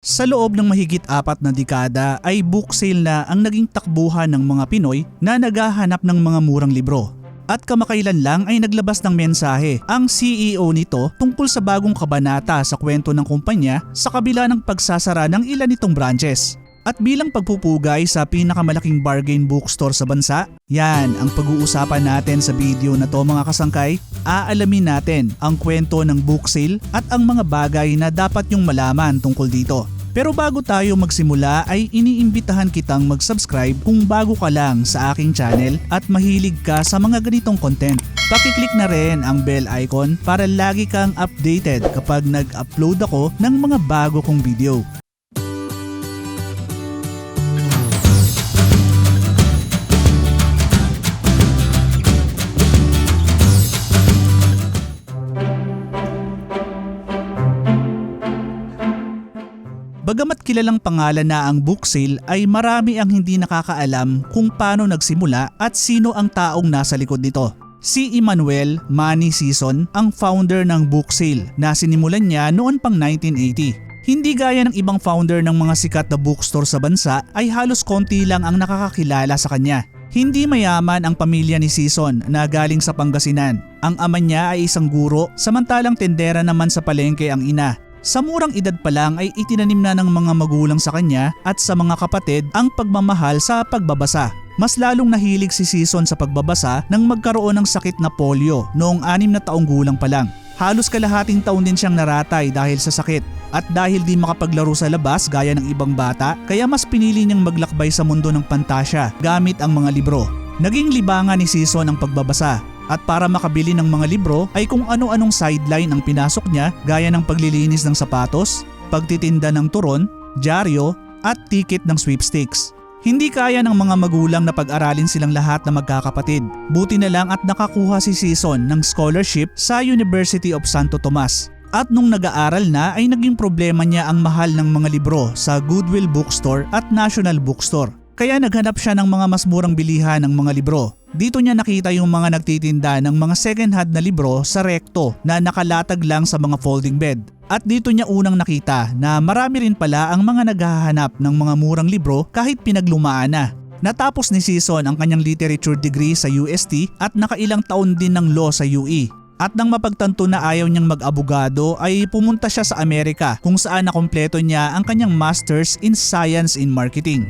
Sa loob ng mahigit 4 na dekada ay book sale na ang naging takbuhan ng mga Pinoy na naghahanap ng mga murang libro. At kamakailan lang ay naglabas ng mensahe ang CEO nito tungkol sa bagong kabanata sa kwento ng kumpanya sa kabila ng pagsasara ng ilan nitong branches. At bilang pagpupugay sa pinakamalaking bargain bookstore sa bansa, yan ang pag-uusapan natin sa video na to mga kasangkay. Aalamin natin ang kwento ng book sale at ang mga bagay na dapat nyong malaman tungkol dito. Pero bago tayo magsimula ay iniimbitahan kitang mag-subscribe kung bago ka lang sa aking channel at mahilig ka sa mga ganitong content. Pakiclick na rin ang bell icon para lagi kang updated kapag nag-upload ako ng mga bago kong video. Bagamat kilalang pangalan na ang book sale ay marami ang hindi nakakaalam kung paano nagsimula at sino ang taong nasa likod nito. Si Emmanuel Manny Sison ang founder ng book sale na sinimulan niya noon pang 1980. Hindi gaya ng ibang founder ng mga sikat na bookstore sa bansa ay halos konti lang ang nakakakilala sa kanya. Hindi mayaman ang pamilya ni Sison na galing sa Pangasinan. Ang ama niya ay isang guro samantalang tendera naman sa palengke ang ina. Sa murang edad pa lang ay itinanim na ng mga magulang sa kanya at sa mga kapatid ang pagmamahal sa pagbabasa. Mas lalong nahilig si Sison sa pagbabasa nang magkaroon ng sakit na polio noong 6 na taong gulang pa lang. Halos kalahating taon din siyang naratay dahil sa sakit. At dahil di makapaglaro sa labas gaya ng ibang bata, kaya mas pinili niyang maglakbay sa mundo ng pantasya gamit ang mga libro. Naging libangan ni Sison ang pagbabasa. At para makabili ng mga libro ay kung ano-anong sideline ang pinasok niya gaya ng paglilinis ng sapatos, pagtitinda ng turon, dyaryo at ticket ng sweepstakes. Hindi kaya ng mga magulang na pag-aralin silang lahat na magkakapatid. Buti na lang at nakakuha si Sison ng scholarship sa University of Santo Tomas. At nung nag-aaral na ay naging problema niya ang mahal ng mga libro sa Goodwill Bookstore at National Bookstore. Kaya naghanap siya ng mga mas murang bilihan ng mga libro. Dito niya nakita yung mga nagtitinda ng mga second-hand na libro sa rekto na nakalatag lang sa mga folding bed. At dito niya unang nakita na marami rin pala ang mga naghahanap ng mga murang libro kahit pinaglumaan na. Natapos ni Sison ang kanyang literature degree sa UST at nakailang taon din ng law sa UE. At nang mapagtanto na ayaw niyang mag-abogado ay pumunta siya sa Amerika kung saan nakumpleto niya ang kanyang Masters in Science in Marketing.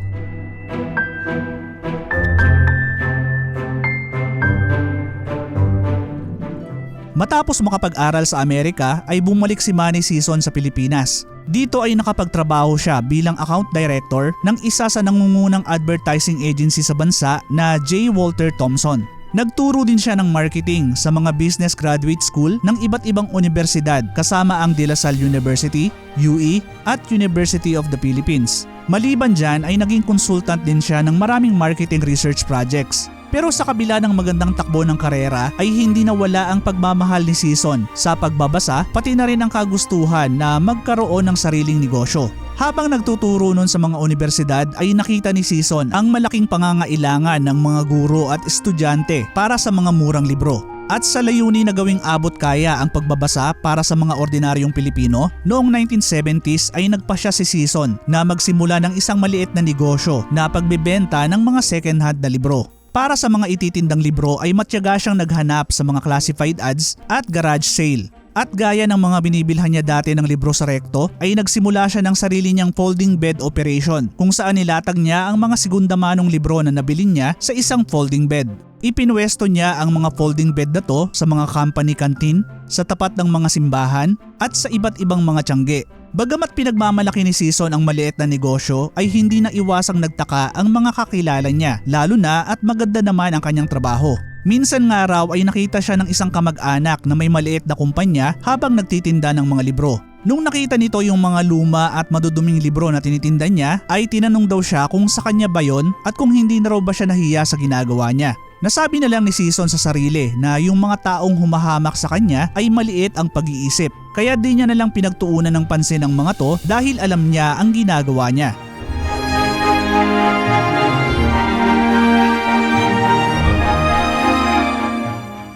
Matapos makapag-aral sa Amerika ay bumalik si Manny Sison sa Pilipinas. Dito ay nakapagtrabaho siya bilang account director ng isa sa nangungunang advertising agency sa bansa na J. Walter Thompson. Nagturo din siya ng marketing sa mga business graduate school ng iba't ibang universidad kasama ang De La Salle University, UE at University of the Philippines. Maliban dyan ay naging consultant din siya ng maraming marketing research projects. Pero sa kabila ng magandang takbo ng karera ay hindi nawala ang pagmamahal ni Sison sa pagbabasa pati na rin ang kagustuhan na magkaroon ng sariling negosyo. Habang nagtuturo nun sa mga universidad ay nakita ni Sison ang malaking pangangailangan ng mga guro at estudyante para sa mga murang libro. At sa layunin na gawing abot kaya ang pagbabasa para sa mga ordinaryong Pilipino, noong 1970s ay nagpasya si Sison na magsimula ng isang maliit na negosyo na pagbebenta ng mga second-hand na libro. Para sa mga ititindang libro ay matyaga siyang naghanap sa mga classified ads at garage sale. At gaya ng mga binibilhan niya dati ng libro sa rekto ay nagsimula siya ng sarili niyang folding bed operation kung saan nilatag niya ang mga segunda-manong libro na nabili niya sa isang folding bed. Ipinwesto niya ang mga folding bed na to sa mga company canteen, sa tapat ng mga simbahan at sa iba't ibang mga tiyangge. Bagamat pinagmamalaki ni Sison ang maliit na negosyo ay hindi na iwasang nagtaka ang mga kakilala niya lalo na at maganda naman ang kanyang trabaho. Minsan nga raw ay nakita siya ng isang kamag-anak na may maliit na kumpanya habang nagtitinda ng mga libro. Nung nakita nito yung mga luma at maduduming libro na tinitinda niya ay tinanong daw siya kung sa kanya ba yon at kung hindi na raw ba siya nahiya sa ginagawa niya. Nasabi na lang ni Sison sa sarili na yung mga taong humahamak sa kanya ay maliit ang pag-iisip. Kaya di niya na lang pinagtuunan ng pansin ang mga to dahil alam niya ang ginagawa niya.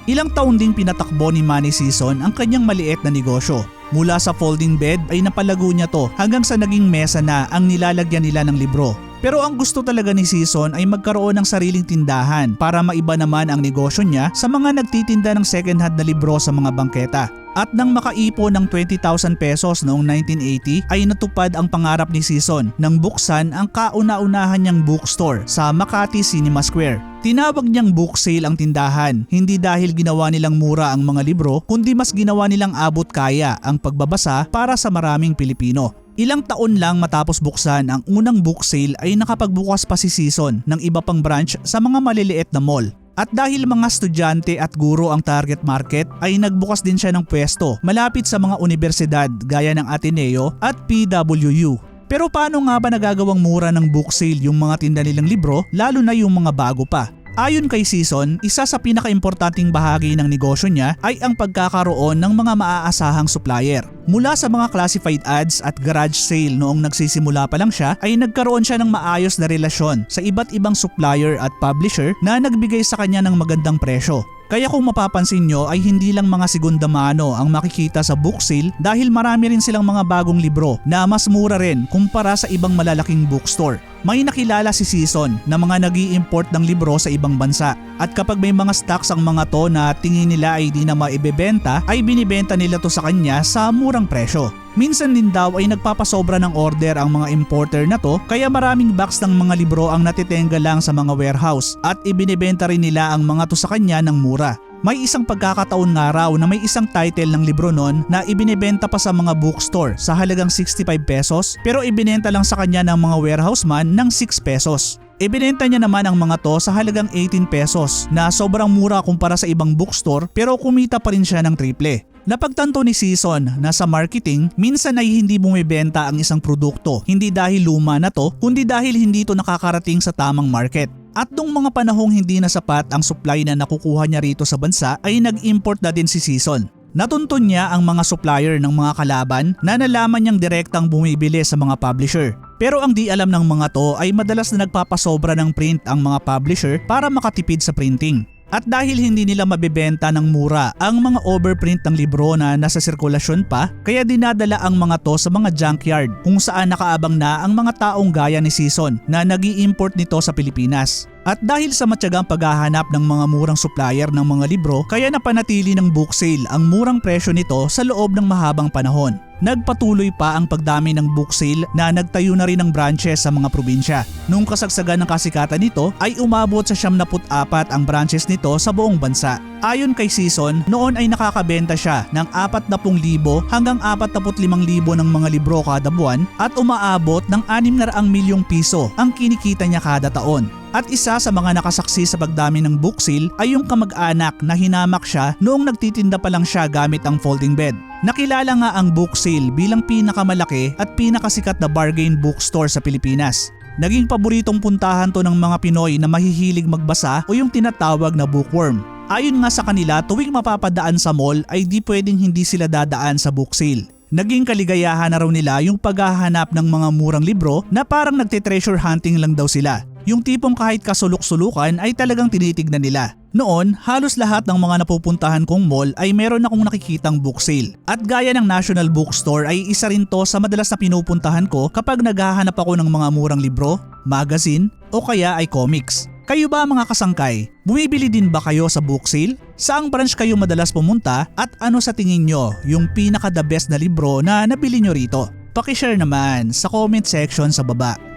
Ilang taon ding pinatakbo ni Manny Sison ang kanyang maliit na negosyo. Mula sa folding bed ay napalago niya to hanggang sa naging mesa na ang nilalagyan nila ng libro. Pero ang gusto talaga ni Season ay magkaroon ng sariling tindahan para maiba naman ang negosyo niya sa mga nagtitinda ng second hand na libro sa mga bangketa. At nang makaipon ng 20,000 pesos noong 1980 ay natupad ang pangarap ni Season nang buksan ang kauna-unahan niyang bookstore sa Makati Cinema Square. Tinawag niyang book sale ang tindahan, hindi dahil ginawa nilang mura ang mga libro kundi mas ginawa nilang abot kaya ang pagbabasa para sa maraming Pilipino. Ilang taon lang matapos buksan ang unang book sale ay nakapagbukas pa si Season ng iba pang branch sa mga maliliit na mall. At dahil mga estudyante at guro ang target market ay nagbukas din siya ng pwesto malapit sa mga universidad gaya ng Ateneo at PWU. Pero paano nga ba nagagawang mura ng book sale yung mga tinda nilang libro lalo na yung mga bago pa? Ayon kay Season, isa sa pinakaimportanteng bahagi ng negosyo niya ay ang pagkakaroon ng mga maaasahang supplier. Mula sa mga classified ads at garage sale noong nagsisimula pa lang siya ay nagkaroon siya ng maayos na relasyon sa iba't ibang supplier at publisher na nagbigay sa kanya ng magandang presyo. Kaya kung mapapansin nyo ay hindi lang mga segunda mano ang makikita sa book sale dahil marami rin silang mga bagong libro na mas mura rin kumpara sa ibang malalaking bookstore. May nakilala si Season na mga nag-i-import ng libro sa ibang bansa at kapag may mga stocks ang mga to na tingin nila ay di na maibebenta ay binibenta nila to sa kanya sa murang presyo. Minsan din daw ay nagpapasobra ng order ang mga importer na to kaya maraming box ng mga libro ang natitenga lang sa mga warehouse at ibinibenta rin nila ang mga to sa kanya ng mura. May isang pagkakataon nga raw na may isang title ng libro nun na ibinebenta pa sa mga bookstore sa halagang 65 pesos pero ibinenta lang sa kanya ng mga warehouse man ng 6 pesos. Ibinenta niya naman ang mga to sa halagang 18 pesos na sobrang mura kumpara sa ibang bookstore pero kumita pa rin siya ng triple. Napagtanto ni Season na sa marketing, minsan ay hindi bumibenta ang isang produkto hindi dahil luma na to kundi dahil hindi ito nakakarating sa tamang market. At nung mga panahong hindi na sapat ang supply na nakukuha niya rito sa bansa ay nag-import na din si Season. Natuntun niya ang mga supplier ng mga kalaban na nalaman niyang direktang bumibili sa mga publisher. Pero ang di alam ng mga to ay madalas na nagpapasobra ng print ang mga publisher para makatipid sa printing. At dahil hindi nila mabebenta ng mura ang mga overprint ng libro na nasa sirkulasyon pa, kaya dinadala ang mga to sa mga junkyard kung saan nakaabang na ang mga taong gaya ni Season na nag-i-import nito sa Pilipinas. At dahil sa matyagang paghahanap ng mga murang supplier ng mga libro, kaya napanatili ng book sale ang murang presyo nito sa loob ng mahabang panahon. Nagpatuloy pa ang pagdami ng book sale na nagtayo na rin ng branches sa mga probinsya. Nung kasagsagan ng kasikatan nito ay umabot sa 74 ang branches nito sa buong bansa. Ayon kay Season, noon ay nakakabenta siya ng 40,000 hanggang 45,000 ng mga libro kada buwan at umaabot ng 600 milyong piso ang kinikita niya kada taon. At isa sa mga nakasaksi sa pagdami ng book sale ay yung kamag-anak na hinamak siya noong nagtitinda pa lang siya gamit ang folding bed. Nakilala nga ang book sale bilang pinakamalaki at pinakasikat na bargain bookstore sa Pilipinas. Naging paboritong puntahan to ng mga Pinoy na mahihilig magbasa o yung tinatawag na bookworm. Ayon nga sa kanila, tuwing mapapadaan sa mall ay di pwedeng hindi sila dadaan sa book sale. Naging kaligayahan na raw nila yung paghahanap ng mga murang libro na parang nagte-treasure hunting lang daw sila. Yung tipong kahit kasulok-sulukan ay talagang tinitignan nila. Noon, halos lahat ng mga napupuntahan kong mall ay meron akong nakikitang book sale. At gaya ng National Bookstore ay isa rin to sa madalas na pinupuntahan ko kapag naghahanap ako ng mga murang libro, magazine o kaya ay comics. Kayo ba mga kasangkay? Bumibili din ba kayo sa book sale? Saang branch kayo madalas pumunta at ano sa tingin nyo yung pinaka the best na libro na nabili nyo rito? Paki-share naman sa comment section sa baba.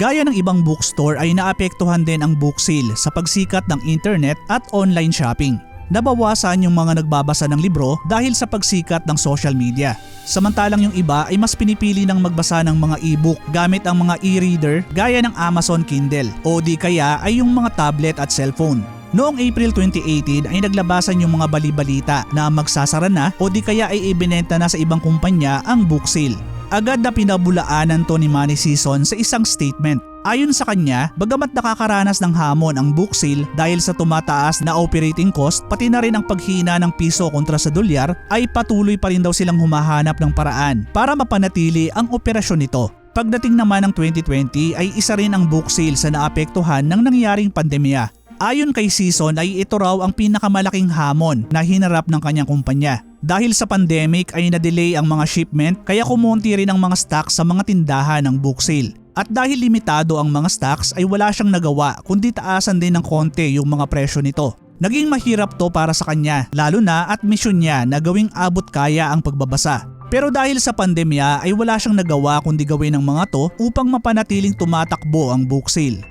Gaya ng ibang bookstore ay naapektuhan din ang book sale sa pagsikat ng internet at online shopping. Nabawasan yung mga nagbabasa ng libro dahil sa pagsikat ng social media. Samantalang yung iba ay mas pinipili ng magbasa ng mga e-book gamit ang mga e-reader gaya ng Amazon Kindle o di kaya ay yung mga tablet at cellphone. Noong April 2018 ay naglabasan yung mga bali-balita na magsasara na o di kaya ay ibinenta na sa ibang kumpanya ang book sale. Agad na pinabulaanan to ni Manny Season sa isang statement. Ayon sa kanya, bagamat nakakaranas ng hamon ang book sale dahil sa tumataas na operating cost pati na rin ang paghina ng piso kontra sa dolyar ay patuloy pa rin daw silang humahanap ng paraan para mapanatili ang operasyon nito. Pagdating naman ng 2020 ay isa rin ang book sale sa naapektuhan ng nangyaring pandemya. Ayon kay Season ay ito raw ang pinakamalaking hamon na hinarap ng kanyang kumpanya. Dahil sa pandemic ay na-delay ang mga shipment kaya kumonti rin ang mga stocks sa mga tindahan ng book sale. At dahil limitado ang mga stocks ay wala siyang nagawa kundi taasan din ng konti yung mga presyo nito. Naging mahirap to para sa kanya lalo na at misyon niya na gawing abot kaya ang pagbabasa. Pero dahil sa pandemya ay wala siyang nagawa kundi gawin ang mga to upang mapanatiling tumatakbo ang book sale.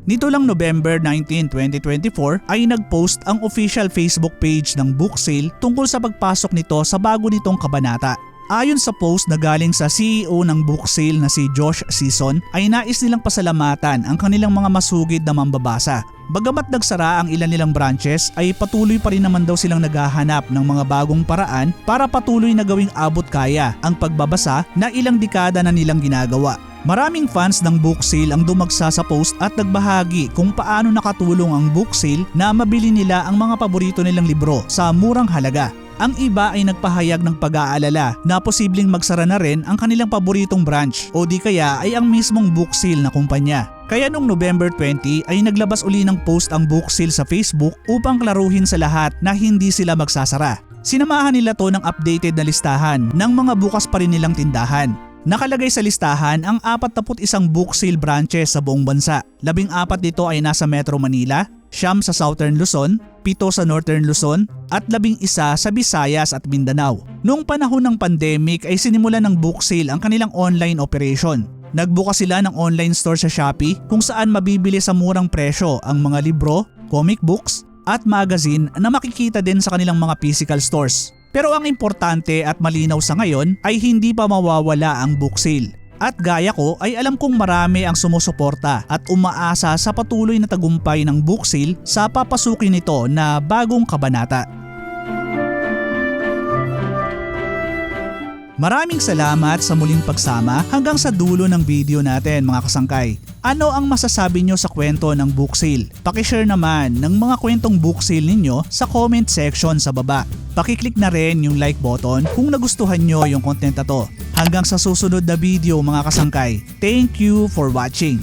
Nito lang November 19, 2024 ay nag-post ang official Facebook page ng book sale tungkol sa pagpasok nito sa bago nitong kabanata. Ayon sa post na galing sa CEO ng book sale na si Josh Season ay nais nilang pasalamatan ang kanilang mga masugid na mambabasa. Bagamat nagsara ang ilan nilang branches ay patuloy pa rin naman daw silang naghahanap ng mga bagong paraan para patuloy na gawing abot kaya ang pagbabasa na ilang dekada na nilang ginagawa. Maraming fans ng book sale ang dumagsa sa post at nagbahagi kung paano nakatulong ang book sale na mabili nila ang mga paborito nilang libro sa murang halaga. Ang iba ay nagpahayag ng pag-aalala na posibleng magsara na rin ang kanilang paboritong branch o di kaya ay ang mismong book sale na kumpanya. Kaya nung November 20 ay naglabas uli ng post ang book sale sa Facebook upang klaruhin sa lahat na hindi sila magsasara. Sinamahan nila to ng updated na listahan ng mga bukas pa rin nilang tindahan. Nakalagay sa listahan ang 41 book sale branches sa buong bansa. 14 dito ay nasa Metro Manila, 9 sa Southern Luzon, 7 sa Northern Luzon at 11 sa Visayas at Mindanao. Noong panahon ng pandemic ay sinimulan ng book sale ang kanilang online operation. Nagbukas sila ng online store sa Shopee kung saan mabibili sa murang presyo ang mga libro, comic books at magazine na makikita din sa kanilang mga physical stores. Pero ang importante at malinaw sa ngayon ay hindi pa mawawala ang book sale. At gaya ko ay alam kong marami ang sumusuporta at umaasa sa patuloy na tagumpay ng book sale sa papasukin nito na bagong kabanata. Maraming salamat sa muling pagsama hanggang sa dulo ng video natin mga kasangkay. Ano ang masasabi nyo sa kwento ng book sale? Pakishare naman ng mga kwentong book sale ninyo sa comment section sa baba. Pakiclick na rin yung like button kung nagustuhan nyo yung content na to. Hanggang sa susunod na video mga kasangkay. Thank you for watching.